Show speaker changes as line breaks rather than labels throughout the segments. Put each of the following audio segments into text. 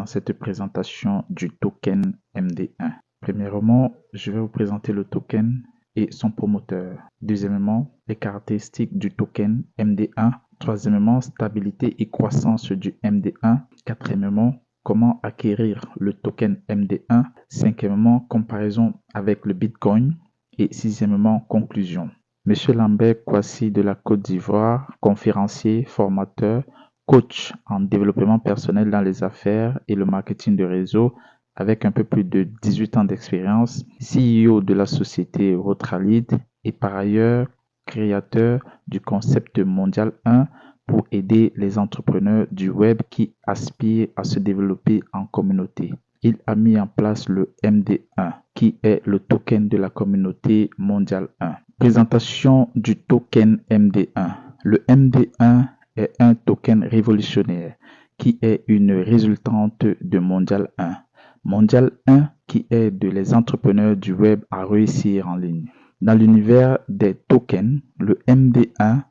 dans cette présentation du token MD1. Premièrement, je vais vous présenter le token et son promoteur. Deuxièmement, les caractéristiques du token MD1. Troisièmement, stabilité et croissance du MD1. Quatrièmement, comment acquérir le token MD1. Cinquièmement, comparaison avec le Bitcoin. Et sixièmement, conclusion. Monsieur Lambert Kouassi de la Côte d'Ivoire, conférencier, formateur, coach en développement personnel dans les affaires et le marketing de réseau avec un peu plus de 18 ans d'expérience, CEO de la société Rotralid et par ailleurs créateur du concept mondial 1 pour aider les entrepreneurs du web qui aspirent à se développer en communauté. Il a mis en place le MD1 qui est le token de la communauté mondiale 1. Présentation du token MD1. Le MD1 est un token révolutionnaire qui est une résultante de Mondial 1. Mondial 1 qui aide les entrepreneurs du web à réussir en ligne. Dans l'univers des tokens, le MD1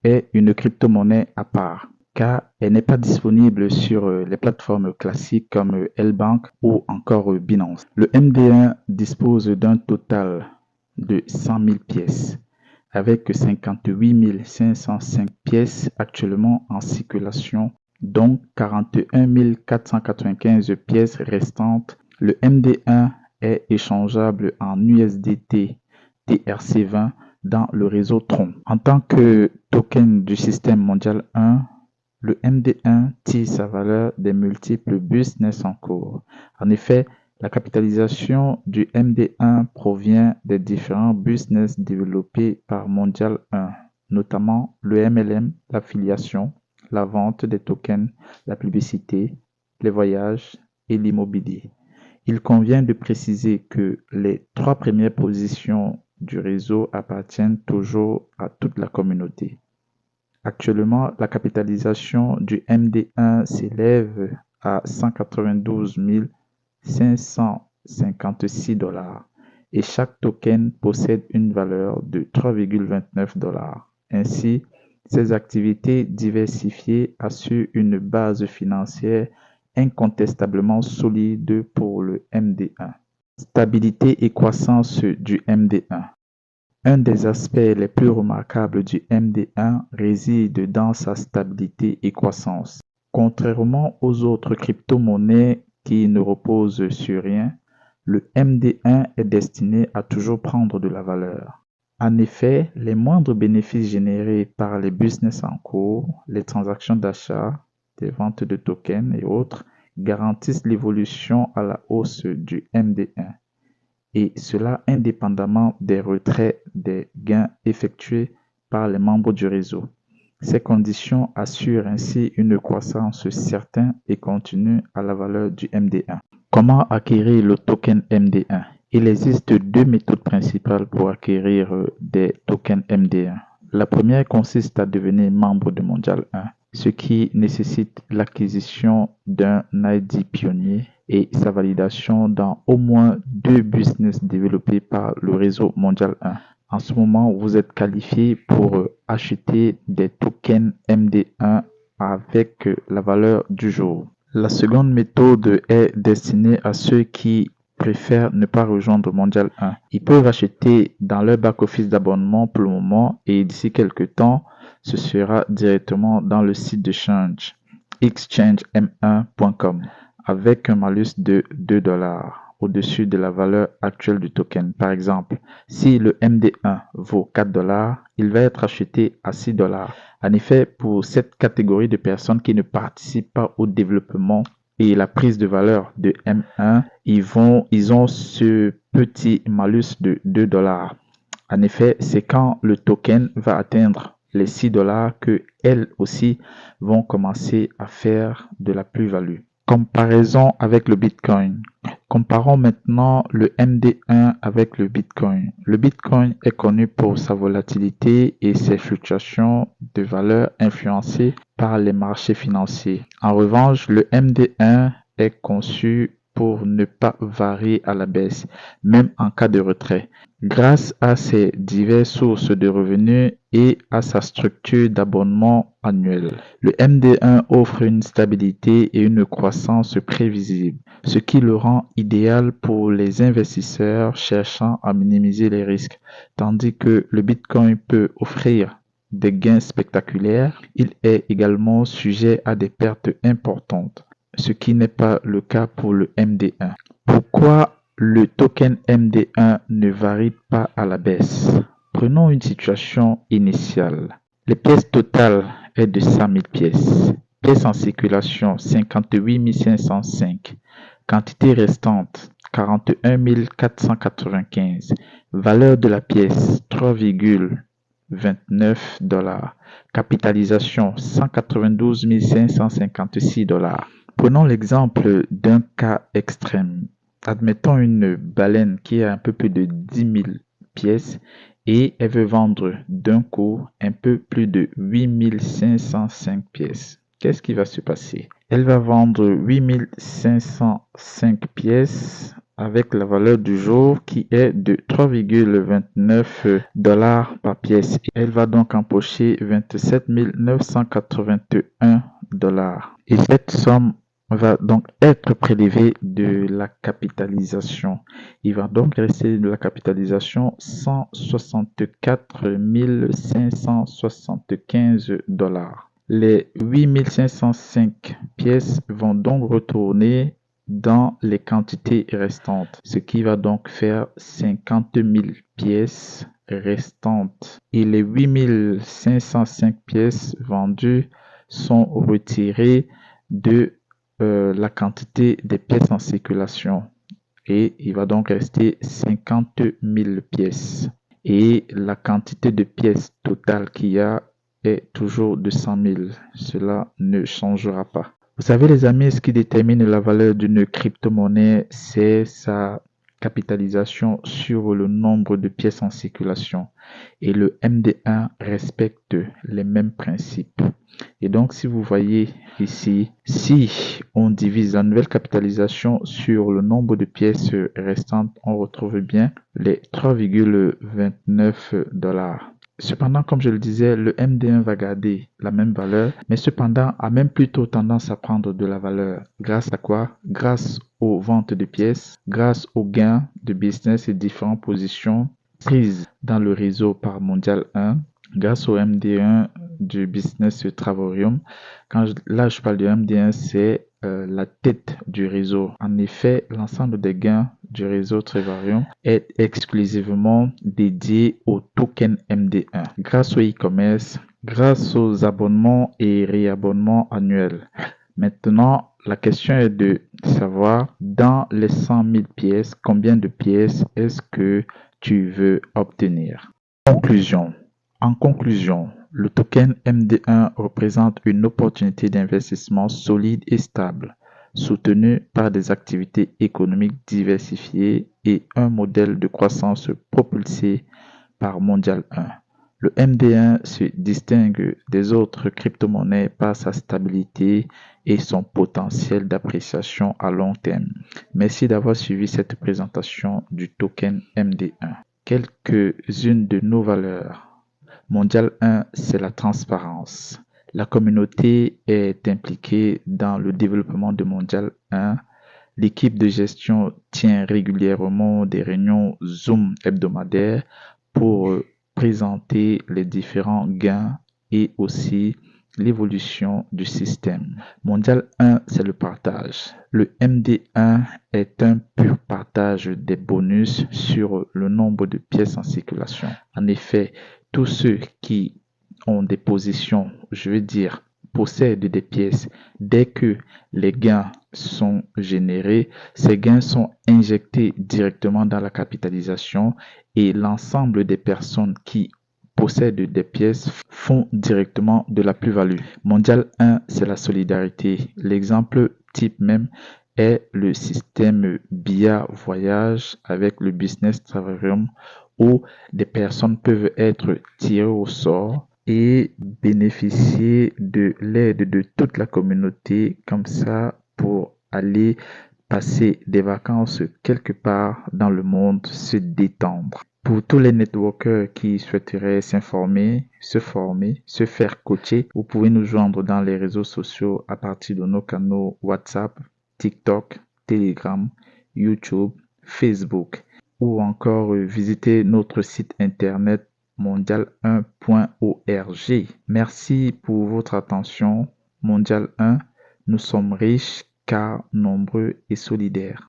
est une crypto-monnaie à part car elle n'est pas disponible sur les plateformes classiques comme L-Bank ou encore Binance. Le MD1 dispose d'un total de 100 000 pièces avec 58 505 pièces actuellement en circulation, dont 41 495 pièces restantes. Le MD1 est échangeable en USDT TRC20 dans le réseau Tron. En tant que token du système mondial 1, le MD1 tire sa valeur des multiples business en cours. En effet, la capitalisation du MD1 provient des différents business développés par Mondial 1, notamment le MLM, l'affiliation, la vente des tokens, la publicité, les voyages et l'immobilier. Il convient de préciser que les 3 premières positions du réseau appartiennent toujours à toute la communauté. Actuellement, la capitalisation du MD1 s'élève à 192 556 $ et chaque token possède une valeur de 3,29 $. Ainsi, ces activités diversifiées assurent une base financière incontestablement solide pour le MD1. Stabilité et croissance du MD1. Un des aspects les plus remarquables du MD1 réside dans sa stabilité et croissance. Contrairement aux autres crypto-monnaies qui ne reposent sur rien, le MD1 est destiné à toujours prendre de la valeur. En effet, les moindres bénéfices générés par les business en cours, les transactions d'achat, des ventes de tokens et autres, garantissent l'évolution à la hausse du MD1. Et cela indépendamment des retraits des gains effectués par les membres du réseau. Ces conditions assurent ainsi une croissance certaine et continue à la valeur du MD1. Comment acquérir le token MD1? Il existe 2 méthodes principales pour acquérir des tokens MD1. La première consiste à devenir membre de Mondial 1, ce qui nécessite l'acquisition d'un ID pionnier et sa validation dans au moins 2 business développés par le réseau Mondial 1. En ce moment, vous êtes qualifié pour acheter des tokens MD1 avec la valeur du jour. La seconde méthode est destinée à ceux qui préfèrent ne pas rejoindre Mondial 1. Ils peuvent acheter dans leur back-office d'abonnement pour le moment et d'ici quelques temps, ce sera directement dans le site de change exchange-m1.com avec un malus de 2 $ au-dessus de la valeur actuelle du token. Par exemple, si le MD1 vaut 4 $, il va être acheté à 6 $. En effet, pour cette catégorie de personnes qui ne participent pas au développement et la prise de valeur de M1, ils ont ce petit malus de 2 $. En effet, c'est quand le token va atteindre les 6 $ que elles aussi vont commencer à faire de la plus-value. Comparaison avec le Bitcoin. Comparons maintenant le MD1 avec le Bitcoin. Le Bitcoin est connu pour sa volatilité et ses fluctuations de valeur influencées par les marchés financiers. En revanche, le MD1 est conçu pour ne pas varier à la baisse, même en cas de retrait. Grâce à ses diverses sources de revenus et à sa structure d'abonnement annuel, le MD1 offre une stabilité et une croissance prévisible, ce qui le rend idéal pour les investisseurs cherchant à minimiser les risques. Tandis que le Bitcoin peut offrir des gains spectaculaires, il est également sujet à des pertes importantes, ce qui n'est pas le cas pour le MD1. Pourquoi le token MD1 ne varie pas à la baisse? Prenons une situation initiale. Les pièces totales est de 100 000 pièces. Pièces en circulation 58 505. Quantité restante 41 495. Valeur de la pièce 3,29 $. Capitalisation 192 556 $. Prenons l'exemple d'un cas extrême. Admettons une baleine qui a un peu plus de 10 000 pièces et elle veut vendre d'un coup un peu plus de 8 505 pièces. Qu'est-ce qui va se passer? Elle va vendre 8 505 pièces avec la valeur du jour qui est de 3,29 $ par pièce. Elle va donc empocher 27 981 $. Et cette somme va donc être prélevé de la capitalisation. Il va donc rester de la capitalisation 164 575 $. Les 8 505 pièces vont donc retourner dans les quantités restantes, ce qui va donc faire 50 000 pièces restantes. Et les 8 505 pièces vendues sont retirées de la quantité des pièces en circulation et il va donc rester 50 000 pièces et la quantité de pièces totale qu'il y a est toujours de 100 000. Cela ne changera pas. Vous savez les amis, ce qui détermine la valeur d'une crypto-monnaie, c'est sa capitalisation sur le nombre de pièces en circulation et le MD1 respecte les mêmes principes. Et donc, si vous voyez ici, si on divise la nouvelle capitalisation sur le nombre de pièces restantes, on retrouve bien les 3,29 $. Cependant, comme je le disais, le MD1 va garder la même valeur, mais cependant a même plutôt tendance à prendre de la valeur. Grâce à quoi? Grâce aux ventes de pièces, grâce aux gains de business et différentes positions prises dans le réseau par Mondial 1, grâce au MD1 du business Travarium. Là, je parle du MD1, c'est la tête du réseau. En effet, l'ensemble des gains du réseau Travarium est exclusivement dédié au token MD1. Grâce au e-commerce, grâce aux abonnements et réabonnements annuels. Maintenant, la question est de savoir dans les 100 000 pièces, combien de pièces est-ce que tu veux obtenir. Conclusion. En conclusion, le token MD1 représente une opportunité d'investissement solide et stable, soutenue par des activités économiques diversifiées et un modèle de croissance propulsé par Mondial 1. Le MD1 se distingue des autres crypto-monnaies par sa stabilité et son potentiel d'appréciation à long terme. Merci d'avoir suivi cette présentation du token MD1. Quelques-unes de nos valeurs. Mondial 1, c'est la transparence. La communauté est impliquée dans le développement de Mondial 1. L'équipe de gestion tient régulièrement des réunions Zoom hebdomadaires pour présenter les différents gains et aussi l'évolution du système. Mondial 1, c'est le partage. Le MD1 est un pur partage des bonus sur le nombre de pièces en circulation. En effet, tous ceux qui ont des positions, je veux dire, possèdent des pièces, dès que les gains sont générés, ces gains sont injectés directement dans la capitalisation et l'ensemble des personnes qui possèdent des pièces font directement de la plus-value. Mondial 1, c'est la solidarité. L'exemple type même est le système BIA Voyage avec le Business Travarium où des personnes peuvent être tirées au sort et bénéficier de l'aide de toute la communauté comme ça pour aller passer des vacances quelque part dans le monde, se détendre. Pour tous les networkers qui souhaiteraient s'informer, se former, se faire coacher, vous pouvez nous joindre dans les réseaux sociaux à partir de nos canaux WhatsApp, TikTok, Telegram, YouTube, Facebook ou encore visiter notre site internet mondial1.org. Merci pour votre attention. Mondial 1, nous sommes riches car nombreux et solidaires.